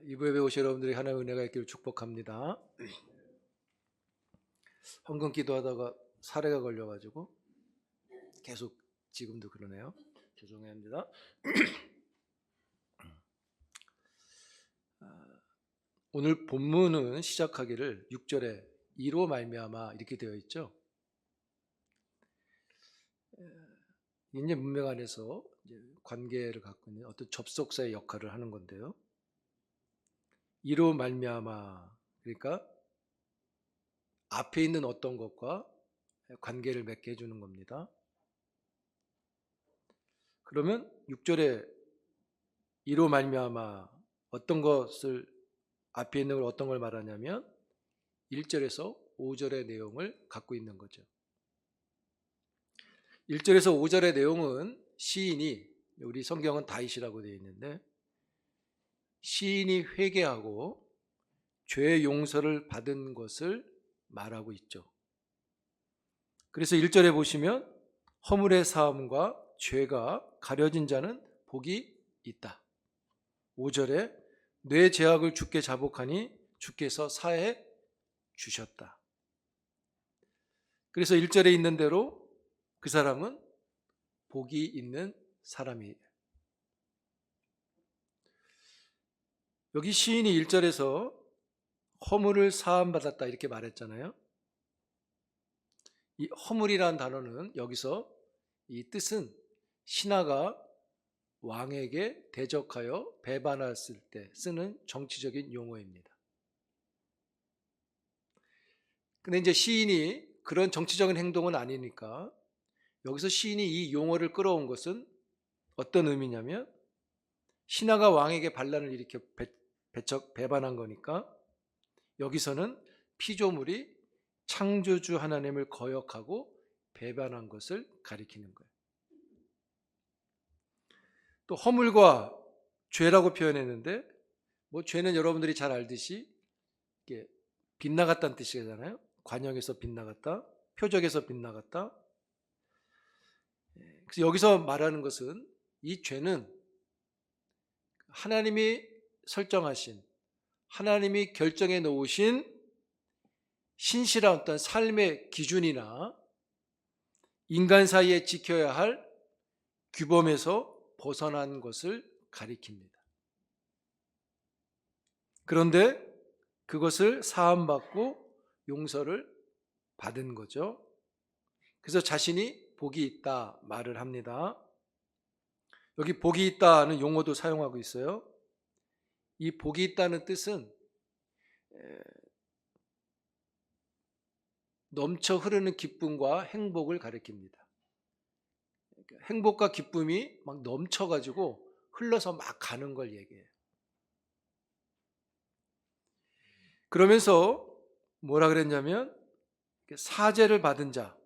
이부 예배 오신 여러분들이 하나님의 은혜가 있기를 축복합니다. 헌금 기도하다가 사례가 걸려가지고 계속 지금도 그러네요. 죄송해야 합니다. 오늘 본문은 시작하기를 6절에 이로 말미암아 이렇게 되어 있죠. 인재 문명 안에서 관계를 갖고 있는 어떤 접속사의 역할을 하는 건데요. 이로 말미암아, 그러니까 앞에 있는 어떤 것과 관계를 맺게 해주는 겁니다. 그러면 6절에 이로 말미암아 어떤 것을, 앞에 있는 걸 어떤 걸 말하냐면 1절에서 5절의 내용을 갖고 있는 거죠. 1절에서 5절의 내용은 시인이, 우리 성경은 다윗이라고 되어 있는데, 시인이 회개하고 죄 용서를 받은 것을 말하고 있죠. 그래서 1절에 보시면 허물의 사함과 죄가 가려진 자는 복이 있다. 5절에 뇌 죄악을 주께 자복하니 주께서 사해 주셨다. 그래서 1절에 있는 대로 그 사람은 복이 있는 사람이에요. 여기 시인이 1절에서 허물을 사함받았다 이렇게 말했잖아요. 이 허물이라는 단어는 여기서 이 뜻은 신하가 왕에게 대적하여 배반했을 때 쓰는 정치적인 용어입니다. 근데 이제 시인이 그런 정치적인 행동은 아니니까 여기서 시인이 이 용어를 끌어온 것은 어떤 의미냐면, 신하가 왕에게 반란을 일으켜 배반한 거니까 여기서는 피조물이 창조주 하나님을 거역하고 배반한 것을 가리키는 거예요. 또 허물과 죄라고 표현했는데, 죄는 여러분들이 잘 알듯이 이게 빗나갔다는 뜻이잖아요. 관역에서 빗나갔다, 표적에서 빗나갔다. 그래서 여기서 말하는 것은 이 죄는 하나님이 설정하신, 하나님이 결정해 놓으신 신실한 어떤 삶의 기준이나 인간 사이에 지켜야 할 규범에서 벗어난 것을 가리킵니다. 그런데 그것을 사함받고 용서를 받은 거죠. 그래서 자신이 복이 있다 말을 합니다. 여기 복이 있다는 용어도 사용하고 있어요. 이 복이 있다는 뜻은 넘쳐 흐르는 기쁨과 행복을 가리킵니다. 행복과 기쁨이 막 넘쳐가지고 흘러서 막 가는 걸 얘기해요. 그러면서 뭐라 그랬냐면, 사죄를 받은 자,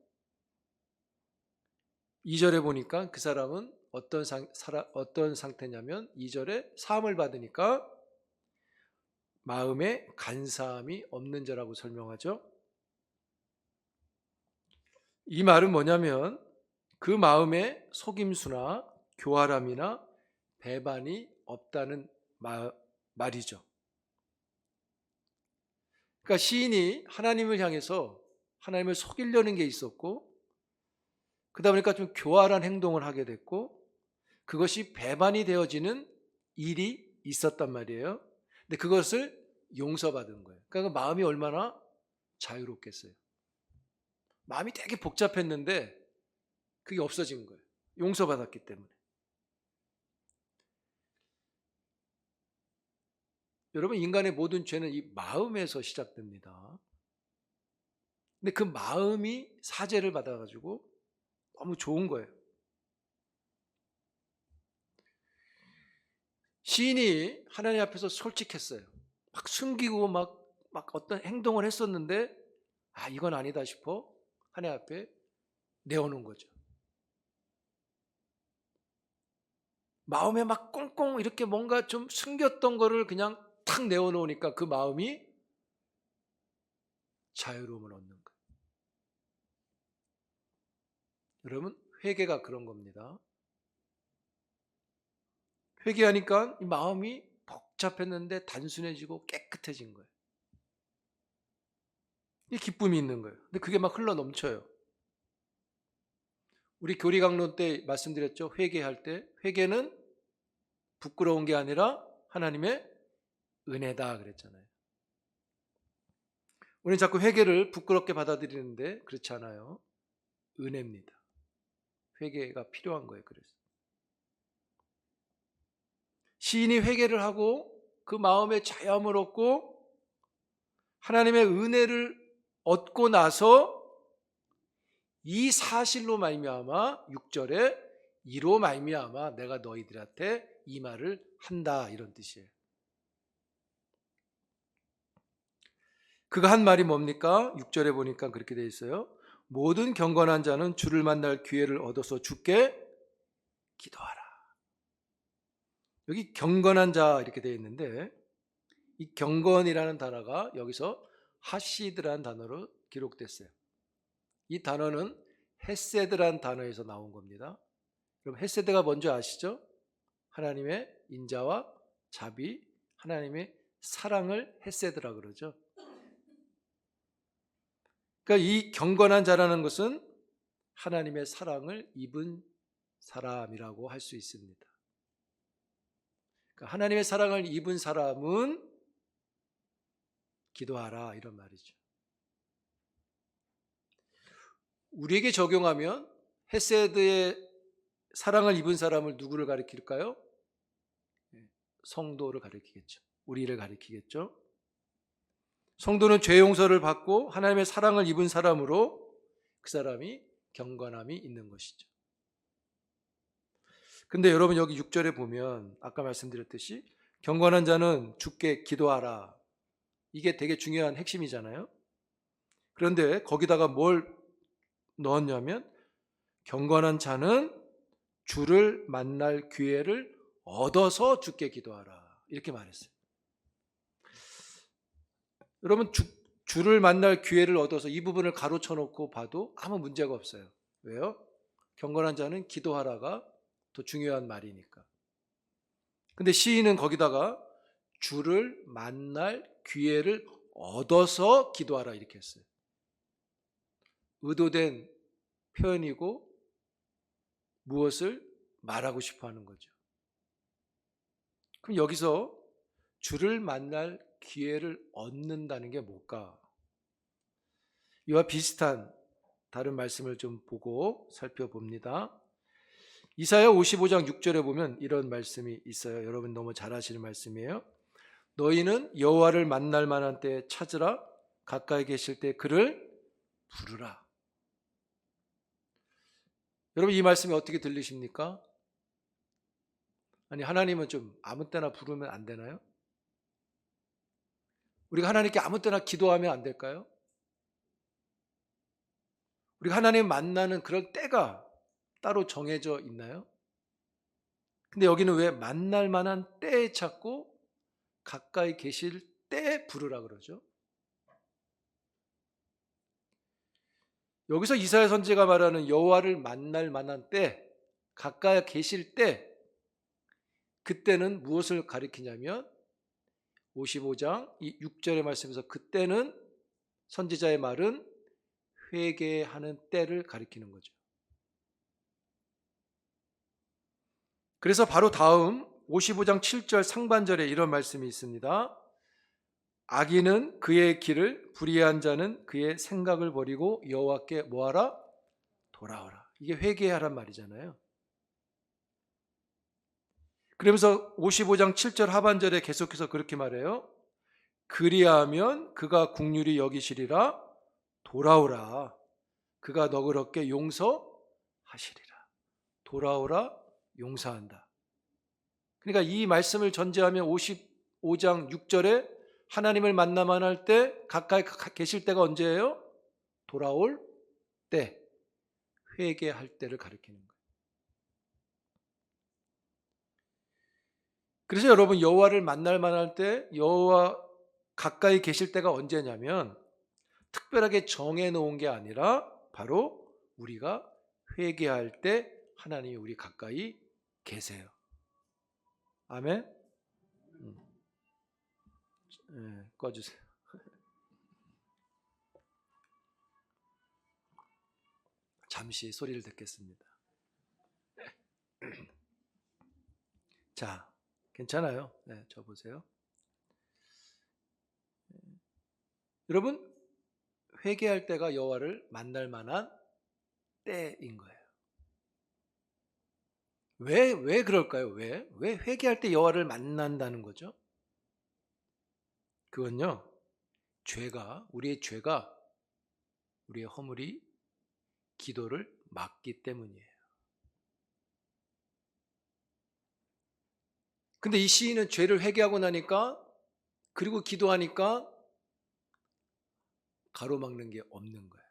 2절에 보니까 그 사람은 어떤 상태냐면 2절에 사함을 받으니까 마음에 간사함이 없는 자라고 설명하죠. 이 말은 뭐냐면 그 마음에 속임수나 교활함이나 배반이 없다는 말이죠. 그러니까 시인이 하나님을 향해서 하나님을 속이려는 게 있었고, 그러다 보니까 좀 교활한 행동을 하게 됐고, 그것이 배반이 되어지는 일이 있었단 말이에요. 근데 그것을 용서받은 거예요. 그러니까 그 마음이 얼마나 자유롭겠어요. 마음이 되게 복잡했는데 그게 없어진 거예요. 용서받았기 때문에. 여러분, 인간의 모든 죄는 이 마음에서 시작됩니다. 근데 그 마음이 사죄를 받아가지고 너무 좋은 거예요. 시인이 하나님 앞에서 솔직했어요. 막 숨기고 막 어떤 행동을 했었는데, 이건 아니다 싶어 하나님 앞에 내어놓은 거죠. 마음에 막 꽁꽁 이렇게 뭔가 좀 숨겼던 거를 그냥 탁 내어놓으니까 그 마음이 자유로움을 얻는 거예요. 여러분, 회개가 그런 겁니다. 회개하니까 이 마음이 복잡했는데 단순해지고 깨끗해진 거예요. 이 기쁨이 있는 거예요. 근데 그게 막 흘러 넘쳐요. 우리 교리 강론 때 말씀드렸죠. 회개할 때 회개는 부끄러운 게 아니라 하나님의 은혜다 그랬잖아요. 우리는 자꾸 회개를 부끄럽게 받아들이는데 그렇지 않아요. 은혜입니다. 회개가 필요한 거예요. 그래서 시인이 회개를 하고 그 마음에 자유함을 얻고 하나님의 은혜를 얻고 나서 이 사실로 말미암아 6절에 이로 말미암아 내가 너희들한테 이 말을 한다 이런 뜻이에요. 그가 한 말이 뭡니까? 6절에 보니까 그렇게 되어 있어요. 모든 경건한 자는 주를 만날 기회를 얻어서 주께 기도하라. 여기 경건한 자 이렇게 되어 있는데 이 경건이라는 단어가 여기서 하시드라는 단어로 기록됐어요. 이 단어는 헤세드라는 단어에서 나온 겁니다. 그럼 헤세드가 뭔지 아시죠? 하나님의 인자와 자비, 하나님의 사랑을 헤세드라 그러죠. 그러니까 이 경건한 자라는 것은 하나님의 사랑을 입은 사람이라고 할 수 있습니다. 그러니까 하나님의 사랑을 입은 사람은 기도하라 이런 말이죠. 우리에게 적용하면 헤세드의 사랑을 입은 사람을 누구를 가리킬까요? 성도를 가리키겠죠. 우리를 가리키겠죠. 성도는 죄 용서를 받고 하나님의 사랑을 입은 사람으로 그 사람이 경건함이 있는 것이죠. 근데 여러분 여기 6절에 보면 아까 말씀드렸듯이 경건한 자는 주께 기도하라. 이게 되게 중요한 핵심이잖아요. 그런데 거기다가 뭘 넣었냐면 경건한 자는 주를 만날 기회를 얻어서 주께 기도하라. 이렇게 말했어요. 여러분 주를 만날 기회를 얻어서 이 부분을 가로쳐 놓고 봐도 아무 문제가 없어요. 왜요? 경건한 자는 기도하라가 더 중요한 말이니까. 근데 시인은 거기다가 주를 만날 기회를 얻어서 기도하라 이렇게 했어요. 의도된 표현이고 무엇을 말하고 싶어 하는 거죠. 그럼 여기서 주를 만날 기회를 얻는다는 게 뭘까? 이와 비슷한 다른 말씀을 좀 보고 살펴봅니다. 이사야 55장 6절에 보면 이런 말씀이 있어요. 여러분 너무 잘 아시는 말씀이에요. 너희는 여호와를 만날 만한 때에 찾으라. 가까이 계실 때 그를 부르라. 여러분 이 말씀이 어떻게 들리십니까? 아니 하나님은 좀 아무 때나 부르면 안 되나요? 우리가 하나님께 아무 때나 기도하면 안 될까요? 우리가 하나님 만나는 그럴 때가 따로 정해져 있나요? 근데 여기는 왜 만날 만한 때에 찾고 가까이 계실 때 부르라 그러죠? 여기서 이사야 선지자가 말하는 여호와를 만날 만한 때, 가까이 계실 때, 그때는 무엇을 가리키냐면 55장 6절의 말씀에서 그때는 선지자의 말은 회개하는 때를 가리키는 거죠. 그래서 바로 다음 55장 7절 상반절에 이런 말씀이 있습니다. 악인은 그의 길을, 불의한 자는 그의 생각을 버리고 여호와께 뭐하라? 돌아오라. 이게 회개하란 말이잖아요. 그러면서 55장 7절 하반절에 계속해서 그렇게 말해요. 그리하면 그가 긍휼히 여기시리라. 돌아오라. 그가 너그럽게 용서하시리라. 돌아오라. 용서한다. 그러니까 이 말씀을 전제하면 55장 6절에 하나님을 만나만 할 때 가까이 계실 때가 언제예요? 돌아올 때, 회개할 때를 가리키는 거예요. 그래서 여러분 여호와를 만날만 할 때 여호와 가까이 계실 때가 언제냐면 특별하게 정해놓은 게 아니라 바로 우리가 회개할 때 하나님이 우리 가까이 계세요. 아멘. 꺼주세요. 잠시 소리를 듣겠습니다. 자, 괜찮아요. 네, 저 보세요. 여러분, 회개할 때가 여호와를 만날 만한 때인 거예요. 왜 그럴까요? 왜 회개할 때 여호와를 만난다는 거죠? 그건요, 우리의 죄가, 우리의 허물이 기도를 막기 때문이에요. 근데 이 시인은 죄를 회개하고 나니까, 그리고 기도하니까 가로막는 게 없는 거예요.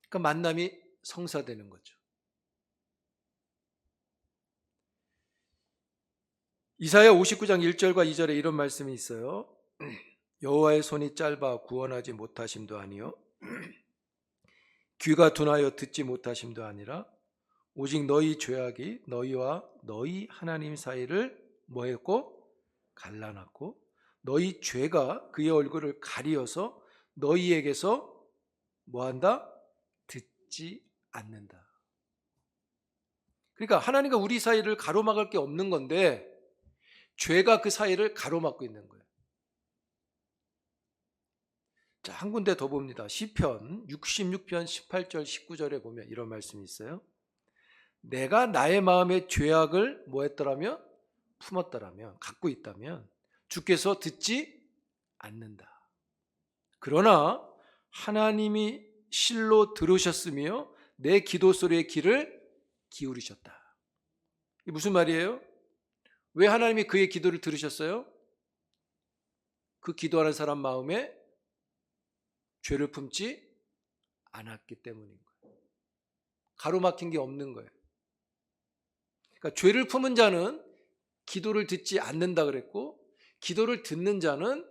그러니까 만남이 성사되는 거죠. 이사야 59장 1절과 2절에 이런 말씀이 있어요. 여호와의 손이 짧아 구원하지 못하심도 아니요 귀가 둔하여 듣지 못하심도 아니라 오직 너희 죄악이 너희와 너희 하나님 사이를 뭐했고 갈라놨고 너희 죄가 그의 얼굴을 가리어서 너희에게서 뭐한다? 듣지 않는다. 그러니까 하나님과 우리 사이를 가로막을 게 없는 건데 죄가 그 사이를 가로막고 있는 거예요. 자, 한 군데 더 봅니다. 시편 66편 18절 19절에 보면 이런 말씀이 있어요. 내가 나의 마음에 죄악을 뭐했더라면? 품었더라면, 갖고 있다면 주께서 듣지 않는다. 그러나 하나님이 실로 들으셨으며 내 기도 소리에 귀를 기울이셨다. 이게 무슨 말이에요? 왜 하나님이 그의 기도를 들으셨어요? 그 기도하는 사람 마음에 죄를 품지 않았기 때문인 거예요. 가로막힌 게 없는 거예요. 그러니까 죄를 품은 자는 기도를 듣지 않는다 그랬고, 기도를 듣는 자는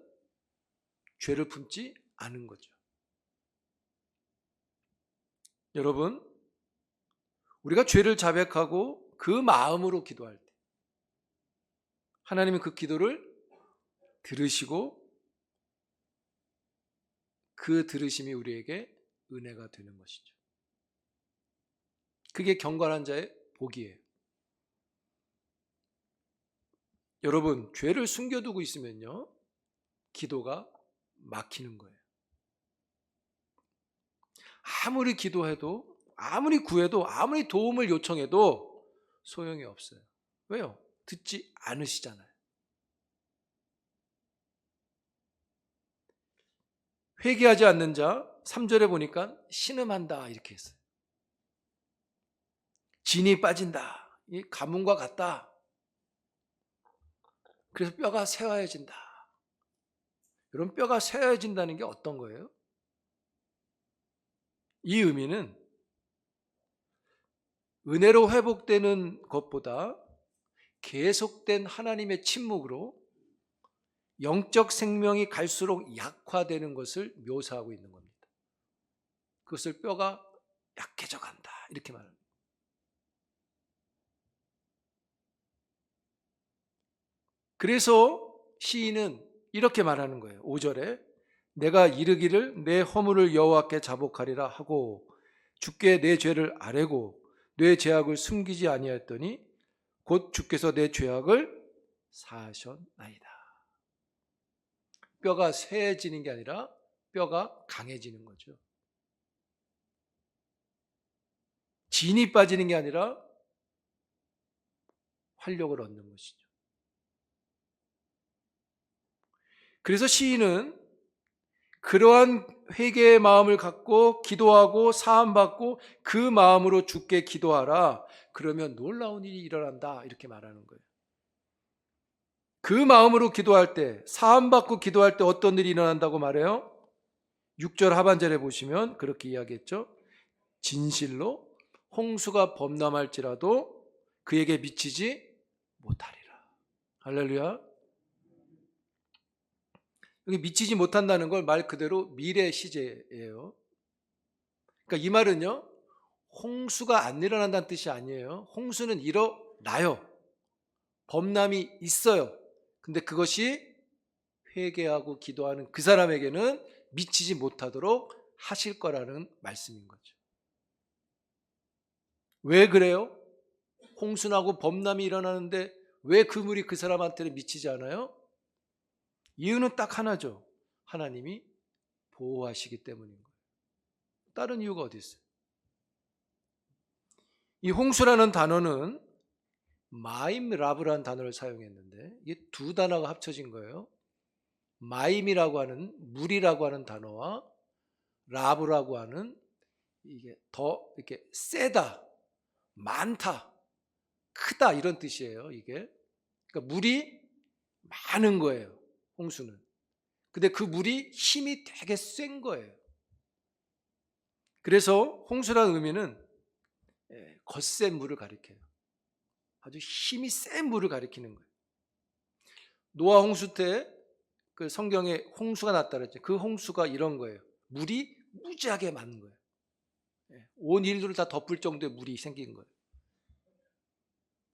죄를 품지 않은 거죠. 여러분, 우리가 죄를 자백하고 그 마음으로 기도할 때 하나님은 그 기도를 들으시고 그 들으심이 우리에게 은혜가 되는 것이죠. 그게 경건한 자의 복이에요. 여러분, 죄를 숨겨두고 있으면요, 기도가 막히는 거예요. 아무리 기도해도, 아무리 구해도, 아무리 도움을 요청해도 소용이 없어요. 왜요? 듣지 않으시잖아요. 회개하지 않는 자 3절에 보니까 신음한다 이렇게 했어요. 진이 빠진다. 이 가뭄과 같다. 그래서 뼈가 새하얘진다. 여러분, 뼈가 새하얘진다는 게 어떤 거예요? 이 의미는 은혜로 회복되는 것보다 계속된 하나님의 침묵으로 영적 생명이 갈수록 약화되는 것을 묘사하고 있는 겁니다. 그것을 뼈가 약해져 간다 이렇게 말합니다. 그래서 시인은 이렇게 말하는 거예요. 5절에 내가 이르기를 내 허물을 여호와께 자복하리라 하고 주께 내 죄를 아뢰고 내 죄악을 숨기지 아니하였더니 곧 주께서 내 죄악을 사하셨나이다. 뼈가 쇠해지는 게 아니라 뼈가 강해지는 거죠. 진이 빠지는 게 아니라 활력을 얻는 것이죠. 그래서 시인은 그러한 회개의 마음을 갖고 기도하고 사함받고 그 마음으로 주께 기도하라. 그러면 놀라운 일이 일어난다. 이렇게 말하는 거예요. 그 마음으로 기도할 때, 사함받고 기도할 때 어떤 일이 일어난다고 말해요? 6절 하반절에 보시면 그렇게 이야기했죠. 진실로 홍수가 범람할지라도 그에게 미치지 못하리라. 할렐루야. 여기 미치지 못한다는 걸 말 그대로 미래 시제예요. 그러니까 이 말은요, 홍수가 안 일어난다는 뜻이 아니에요. 홍수는 일어나요. 범람이 있어요. 근데 그것이 회개하고 기도하는 그 사람에게는 미치지 못하도록 하실 거라는 말씀인 거죠. 왜 그래요? 홍수나고 범람이 일어나는데 왜 그 물이 그 사람한테는 미치지 않아요? 이유는 딱 하나죠. 하나님이 보호하시기 때문인 거예요. 다른 이유가 어디 있어요? 이 홍수라는 단어는 마임 라브라는 단어를 사용했는데 이게 두 단어가 합쳐진 거예요. 마임이라고 하는 물이라고 하는 단어와 라브라고 하는 이게 더 이렇게 세다, 많다, 크다 이런 뜻이에요. 이게 그러니까 물이 많은 거예요. 홍수는. 근데 그 물이 힘이 되게 센 거예요. 그래서 홍수라는 의미는 거센 물을 가리켜요. 아주 힘이 센 물을 가리키는 거예요. 노아 홍수 때 그 성경에 홍수가 났다 그랬죠. 그 홍수가 이런 거예요. 물이 무지하게 많은 거예요. 온 인류를 다 덮을 정도의 물이 생긴 거예요.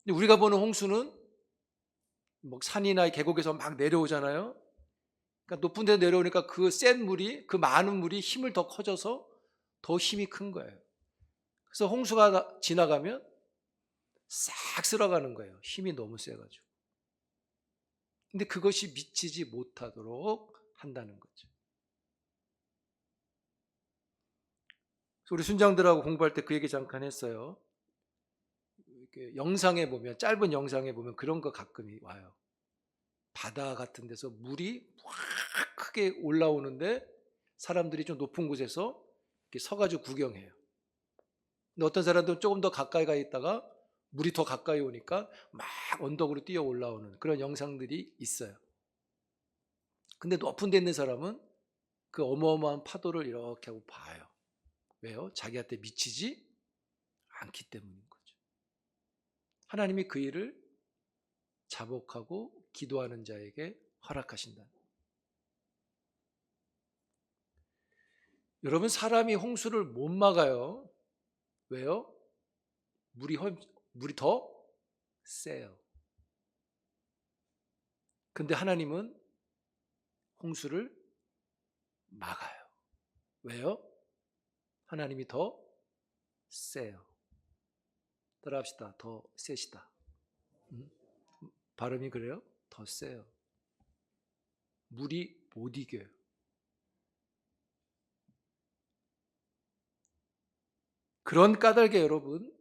근데 우리가 보는 홍수는 뭐 산이나 계곡에서 막 내려오잖아요. 그러니까 높은 데 내려오니까 그 센 물이, 그 많은 물이 힘을 더 커져서 더 힘이 큰 거예요. 그래서 홍수가 지나가면 싹 쓸어가는 거예요. 힘이 너무 세가지고. 근데 그것이 미치지 못하도록 한다는 거죠. 우리 순장들하고 공부할 때 그 얘기 잠깐 했어요. 이렇게 영상에 보면, 짧은 영상에 보면 그런 거 가끔 와요. 바다 같은 데서 물이 확 크게 올라오는데 사람들이 좀 높은 곳에서 이렇게 서가지고 구경해요. 근데 어떤 사람들은 조금 더 가까이 가 있다가 물이 더 가까이 오니까 막 언덕으로 뛰어 올라오는 그런 영상들이 있어요. 근데 높은 데 있는 사람은 그 어마어마한 파도를 이렇게 하고 봐요. 왜요? 자기한테 미치지 않기 때문인 거죠. 하나님이 그 일을 자복하고 기도하는 자에게 허락하신다. 여러분, 사람이 홍수를 못 막아요. 왜요? 물이 더 세요. 근데 하나님은 홍수를 막아요. 왜요? 하나님이 더 세요. 따라합시다. 더 세시다. 발음이 그래요? 더 세요. 물이 못 이겨요. 그런 까닭에 여러분,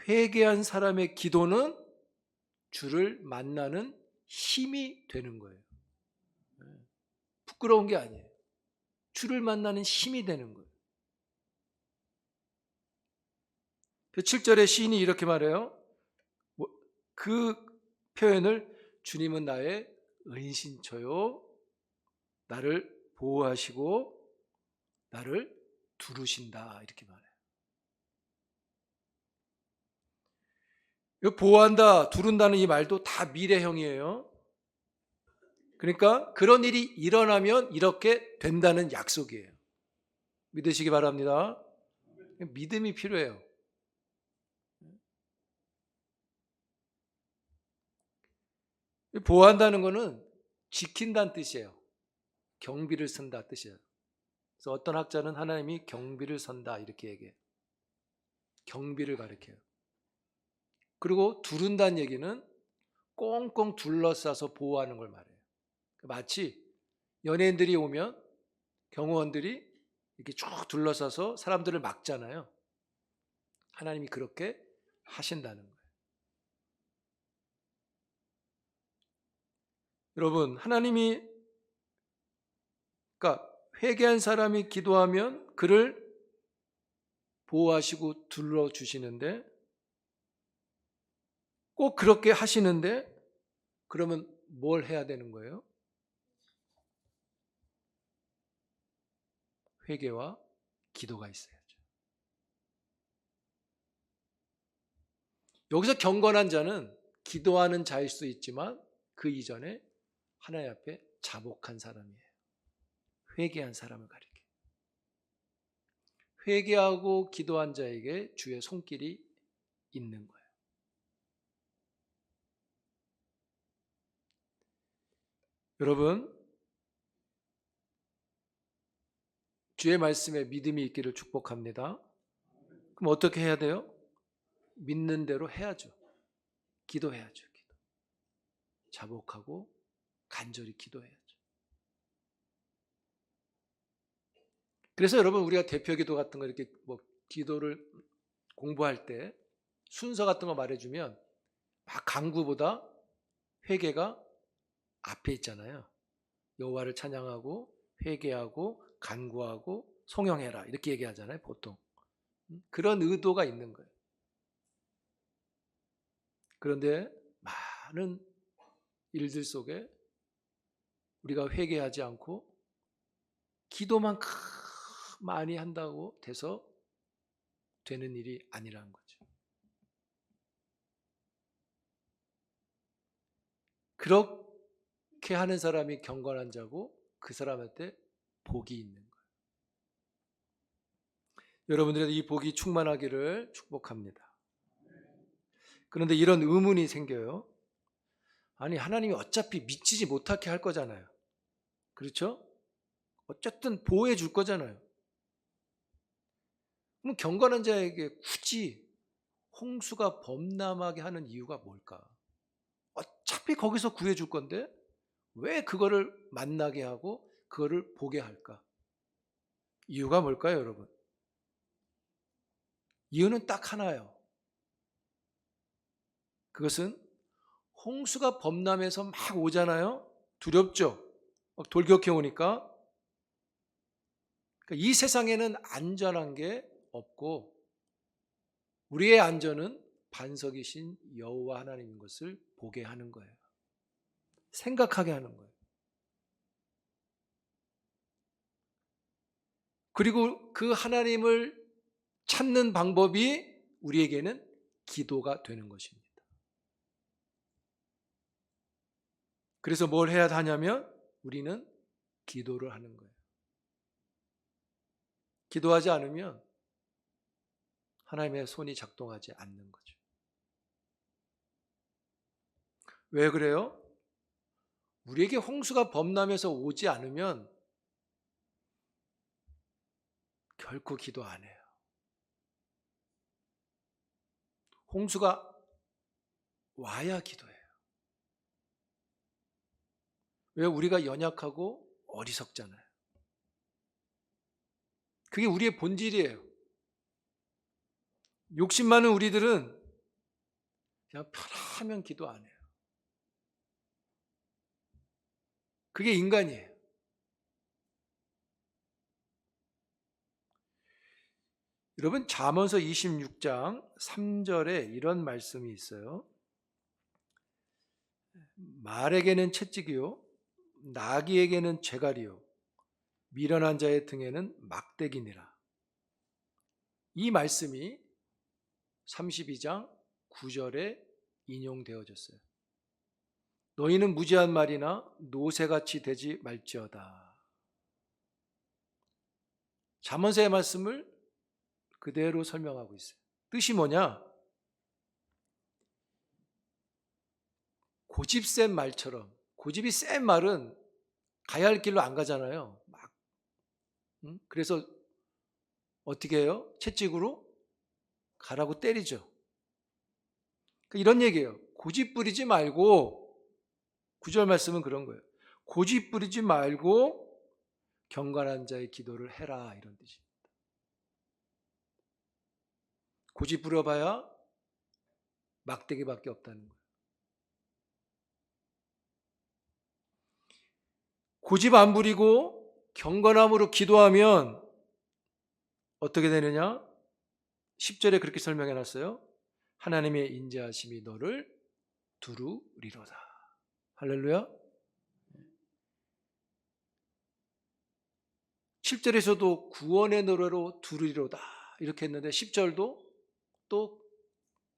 회개한 사람의 기도는 주를 만나는 힘이 되는 거예요. 부끄러운 게 아니에요. 주를 만나는 힘이 되는 거예요. 7절에 시인이 이렇게 말해요. 그 표현을 주님은 나의 은신처요, 나를 보호하시고 나를 두르신다 이렇게 말해요. 보호한다, 두른다는 이 말도 다 미래형이에요. 그러니까 그런 일이 일어나면 이렇게 된다는 약속이에요. 믿으시기 바랍니다. 믿음이 필요해요. 보호한다는 것은 지킨다는 뜻이에요. 경비를 선다 뜻이에요. 그래서 어떤 학자는 하나님이 경비를 선다 이렇게 얘기해요. 경비를 가리켜요. 그리고 두른다는 얘기는 꽁꽁 둘러싸서 보호하는 걸 말해요. 마치 연예인들이 오면 경호원들이 이렇게 쭉 둘러싸서 사람들을 막잖아요. 하나님이 그렇게 하신다는 거예요. 여러분, 하나님이 그러니까 회개한 사람이 기도하면 그를 보호하시고 둘러주시는데 꼭 그렇게 하시는데 그러면 뭘 해야 되는 거예요? 회개와 기도가 있어야죠. 여기서 경건한 자는 기도하는 자일 수 있지만 그 이전에 하나님 앞에 자복한 사람이에요. 회개한 사람을 가리켜. 회개하고 기도한 자에게 주의 손길이 있는 거예요. 여러분, 주의 말씀에 믿음이 있기를 축복합니다. 그럼 어떻게 해야 돼요? 믿는 대로 해야죠. 기도해야죠. 기도. 자복하고 간절히 기도해야죠. 그래서 여러분, 우리가 대표 기도 같은 거 이렇게 뭐 기도를 공부할 때 순서 같은 거 말해주면 막 간구보다 회개가 앞에 있잖아요. 여호와를 찬양하고 회개하고 간구하고 송영해라 이렇게 얘기하잖아요, 보통. 그런 의도가 있는 거예요. 그런데 많은 일들 속에 우리가 회개하지 않고 기도만 많이 한다고 돼서 되는 일이 아니라는 거죠. 그렇게 하는 사람이 경건한 자고 그 사람한테 복이 있는 거예요. 여러분들의 이 복이 충만하기를 축복합니다. 그런데 이런 의문이 생겨요. 아니, 하나님이 어차피 미치지 못하게 할 거잖아요. 그렇죠? 어쨌든 보호해 줄 거잖아요. 그럼 경건한 자에게 굳이 홍수가 범람하게 하는 이유가 뭘까? 어차피 거기서 구해 줄 건데 왜 그거를 만나게 하고 그거를 보게 할까? 이유가 뭘까요, 여러분? 이유는 딱 하나예요. 그것은 홍수가 범람해서 막 오잖아요. 두렵죠? 막 돌격해 오니까. 이 세상에는 안전한 게 없고 우리의 안전은 반석이신 여호와 하나님인 것을 보게 하는 거예요. 생각하게 하는 거예요. 그리고 그 하나님을 찾는 방법이 우리에게는 기도가 되는 것입니다. 그래서 뭘 해야 하냐면 우리는 기도를 하는 거예요. 기도하지 않으면 하나님의 손이 작동하지 않는 거죠. 왜 그래요? 우리에게 홍수가 범람해서 오지 않으면 결코 기도 안 해요. 홍수가 와야 기도해요. 왜? 우리가 연약하고 어리석잖아요. 그게 우리의 본질이에요. 욕심 많은 우리들은 그냥 편하면 기도 안 해요. 그게 인간이에요. 여러분, 잠언서 26장 3절에 이런 말씀이 있어요. 말에게는 채찍이요 나귀에게는 죄갈이요 미련한 자의 등에는 막대기니라. 이 말씀이 32장 9절에 인용되어졌어요. 너희는 무지한 말이나 노새같이 되지 말지어다. 잠언서의 말씀을 그대로 설명하고 있어요. 뜻이 뭐냐? 고집 센 말처럼, 고집이 센 말은 가야 할 길로 안 가잖아요. 막. 그래서 어떻게 해요? 채찍으로 가라고 때리죠. 이런 얘기예요. 고집 부리지 말고, 9절 말씀은 그런 거예요. 고집 부리지 말고 경건한 자의 기도를 해라, 이런 뜻입니다. 고집 부려봐야 막대기밖에 없다는 거예요. 고집 안 부리고 경건함으로 기도하면 어떻게 되느냐? 10절에 그렇게 설명해 놨어요. 하나님의 인자하심이 너를 두루리로다. 할렐루야. 7절에서도 구원의 노래로 두루리로다 이렇게 했는데 10절도 또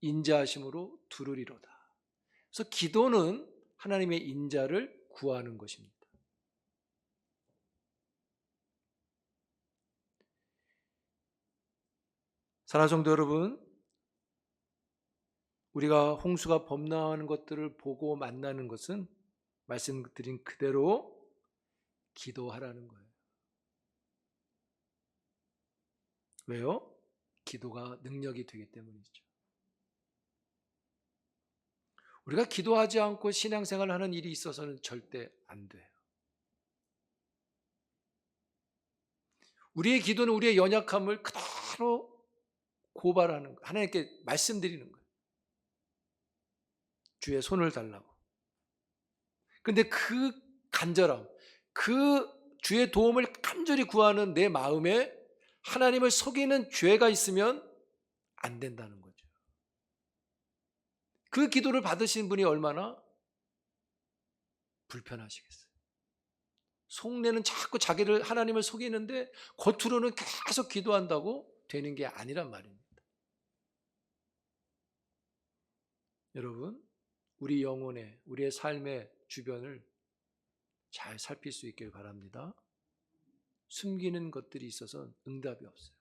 인자하심으로 두루리로다. 그래서 기도는 하나님의 인자를 구하는 것입니다. 사랑하는 성도 여러분, 우리가 홍수가 범람하는 것들을 보고 만나는 것은 말씀드린 그대로 기도하라는 거예요. 왜요? 기도가 능력이 되기 때문이죠. 우리가 기도하지 않고 신앙생활을 하는 일이 있어서는 절대 안 돼요. 우리의 기도는 우리의 연약함을 그대로 고발하는 거예요. 하나님께 말씀드리는 거예요. 주의 손을 달라고. 근데 그 간절함, 그 주의 도움을 간절히 구하는 내 마음에 하나님을 속이는 죄가 있으면 안 된다는 거죠. 그 기도를 받으신 분이 얼마나 불편하시겠어요. 속내는 자꾸 자기를 하나님을 속이는데 겉으로는 계속 기도한다고 되는 게 아니란 말입니다. 여러분, 우리 영혼의, 우리의 삶의 주변을 잘 살필 수 있길 바랍니다. 숨기는 것들이 있어서 응답이 없어요.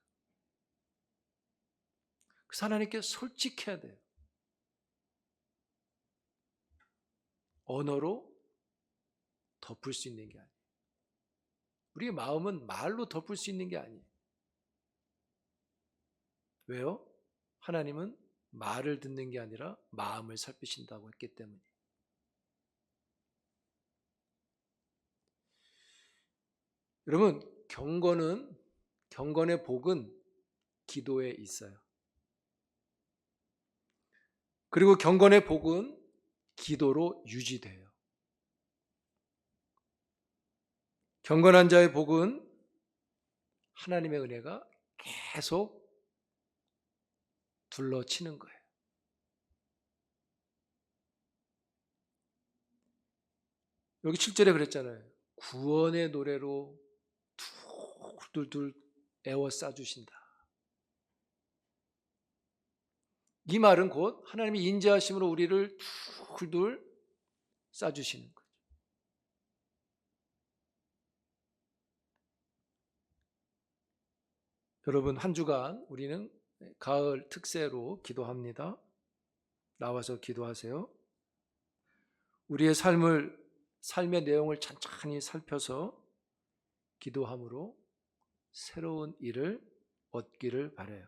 그래서 하나님께 솔직해야 돼요. 언어로 덮을 수 있는 게 아니에요. 우리의 마음은 말로 덮을 수 있는 게 아니에요. 왜요? 하나님은 말을 듣는 게 아니라 마음을 살피신다고 했기 때문이에요. 여러분, 경건의 복은 기도에 있어요. 그리고 경건의 복은 기도로 유지돼요. 경건한 자의 복은 하나님의 은혜가 계속 둘러치는 거예요. 여기 7절에 그랬잖아요. 구원의 노래로 둘둘 에워싸주신다. 이 말은 곧 하나님이 인자하심으로 우리를 둘둘 싸주시는 거죠. 여러분, 한 주간 우리는 가을 특세로 기도합니다. 나와서 기도하세요. 우리의 삶의 내용을 천천히 살펴서 기도함으로 새로운 일을 얻기를 바라요.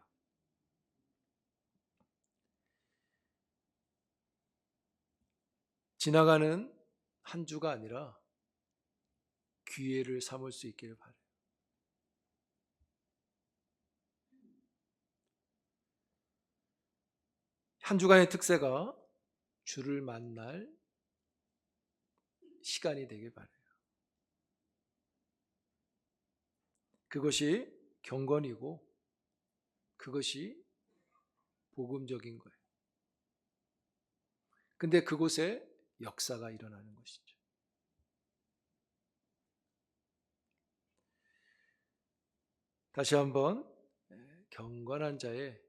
지나가는 한 주가 아니라 기회를 삼을 수 있기를 바라요. 한 주간의 특세가 주를 만날 시간이 되길 바라요. 그것이 경건이고 그것이 복음적인 거예요. 근데 그곳에 역사가 일어나는 것이죠. 다시 한번 경건한 자의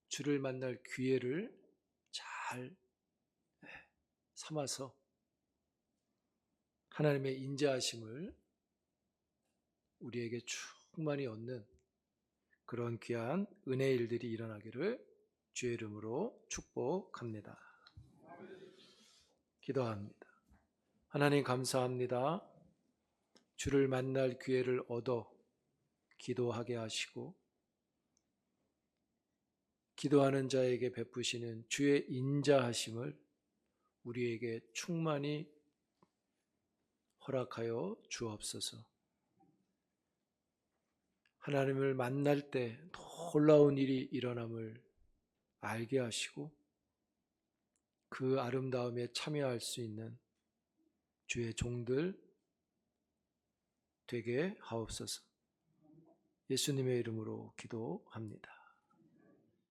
주를 만날 기회를 잘 삼아서 하나님의 인자하심을 우리에게 충만히 얻는 그런 귀한 은혜의 일들이 일어나기를 주의 이름으로 축복합니다. 기도합니다. 하나님 감사합니다. 주를 만날 기회를 얻어 기도하게 하시고 기도하는 자에게 베푸시는 주의 인자하심을 우리에게 충만히 허락하여 주옵소서. 하나님을 만날 때 놀라운 일이 일어남을 알게 하시고 그 아름다움에 참여할 수 있는 주의 종들 되게 하옵소서. 예수님의 이름으로 기도합니다.